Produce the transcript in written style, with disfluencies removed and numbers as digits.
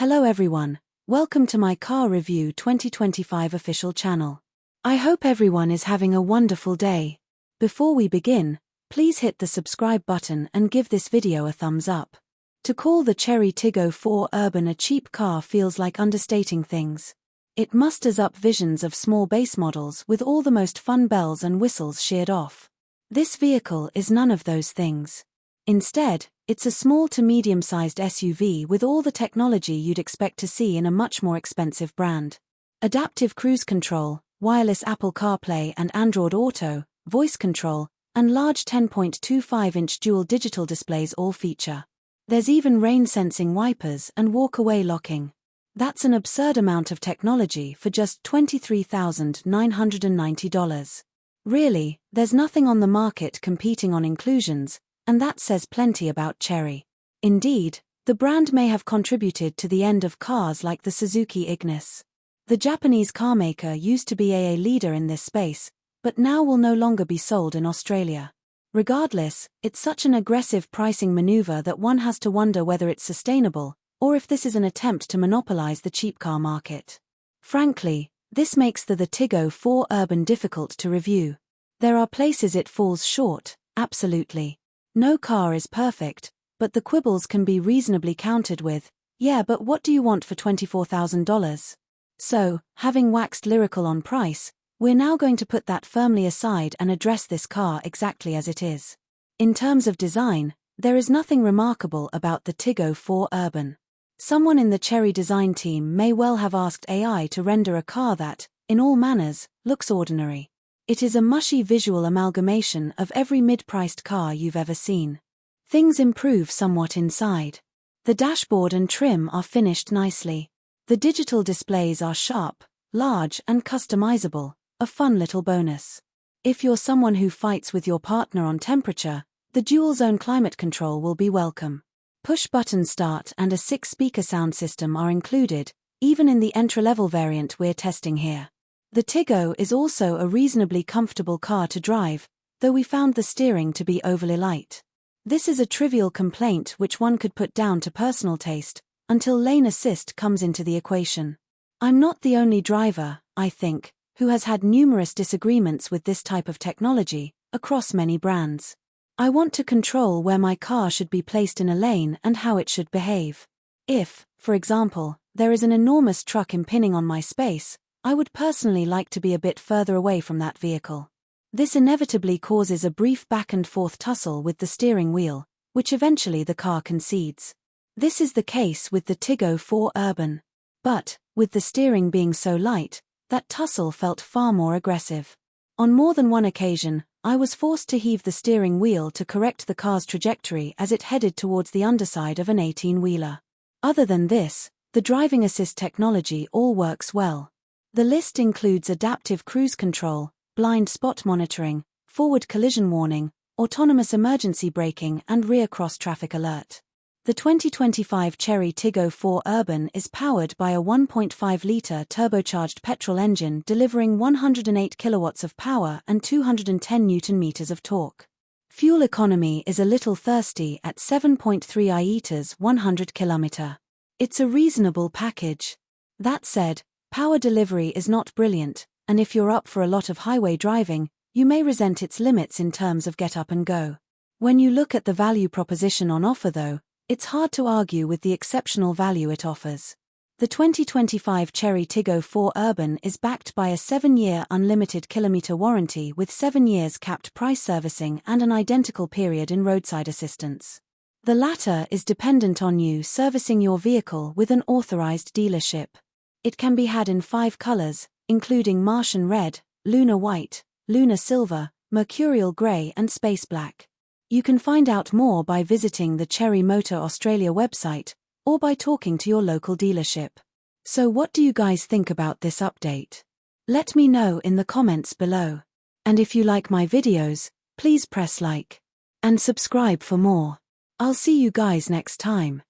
Hello everyone, welcome to my Car Review 2025 official channel. I hope everyone is having a wonderful day. Before we begin, please hit the subscribe button and give this video a thumbs up. To call the Chery Tiggo 4 Urban a cheap car feels like understating things. It musters up visions of small base models with all the most fun bells and whistles sheared off. This vehicle is none of those things. Instead, it's a small to medium-sized SUV with all the technology you'd expect to see in a much more expensive brand. Adaptive cruise control, wireless Apple CarPlay and Android Auto, voice control, and large 10.25-inch dual digital displays all feature. There's even rain-sensing wipers and walk-away locking. That's an absurd amount of technology for just $23,990. Really, there's nothing on the market competing on inclusions, and that says plenty about Chery. Indeed, the brand may have contributed to the end of cars like the Suzuki Ignis. The Japanese carmaker used to be a leader in this space, but now will no longer be sold in Australia. Regardless, it's such an aggressive pricing maneuver that one has to wonder whether it's sustainable, or if this is an attempt to monopolize the cheap car market. Frankly, this makes the Tiggo 4 Urban difficult to review. There are places it falls short, absolutely. No car is perfect, but the quibbles can be reasonably countered with, "Yeah, but what do you want for $24,000? So, having waxed lyrical on price, we're now going to put that firmly aside and address this car exactly as it is. In terms of design, there is nothing remarkable about the Tiggo 4 Urban. Someone in the Chery design team may well have asked AI to render a car that, in all manners, looks ordinary. It is a mushy visual amalgamation of every mid-priced car you've ever seen. Things improve somewhat inside. The dashboard and trim are finished nicely. The digital displays are sharp, large and customizable, a fun little bonus. If you're someone who fights with your partner on temperature, the dual-zone climate control will be welcome. Push-button start and a 6-speaker sound system are included, even in the entry-level variant we're testing here. The Tiggo is also a reasonably comfortable car to drive, though we found the steering to be overly light. This is a trivial complaint which one could put down to personal taste, until lane assist comes into the equation. I'm not the only driver, I think, who has had numerous disagreements with this type of technology, across many brands. I want to control where my car should be placed in a lane and how it should behave. If, for example, there is an enormous truck impinging on my space, I would personally like to be a bit further away from that vehicle. This inevitably causes a brief back-and-forth tussle with the steering wheel, which eventually the car concedes. This is the case with the Tiggo 4 Urban. But, with the steering being so light, that tussle felt far more aggressive. On more than one occasion, I was forced to heave the steering wheel to correct the car's trajectory as it headed towards the underside of an 18-wheeler. Other than this, the driving assist technology all works well. The list includes adaptive cruise control, blind spot monitoring, forward collision warning, autonomous emergency braking and rear cross-traffic alert. The 2025 Chery Tiggo 4 Urban is powered by a 1.5-litre turbocharged petrol engine delivering 108 kilowatts of power and 210 Nm of torque. Fuel economy is a little thirsty at 7.3 IETs 100 km. It's a reasonable package. That said, power delivery is not brilliant, and if you're up for a lot of highway driving, you may resent its limits in terms of get up and go. When you look at the value proposition on offer though, it's hard to argue with the exceptional value it offers. The 2025 Chery Tiggo 4 Urban is backed by a 7-year unlimited kilometer warranty with 7 years capped price servicing and an identical period in roadside assistance. The latter is dependent on you servicing your vehicle with an authorized dealership. It can be had in 5 colors, including Martian Red, Lunar White, Lunar Silver, Mercurial Grey and Space Black. You can find out more by visiting the Chery Motor Australia website, or by talking to your local dealership. So what do you guys think about this update? Let me know in the comments below. And if you like my videos, please press like and subscribe for more. I'll see you guys next time.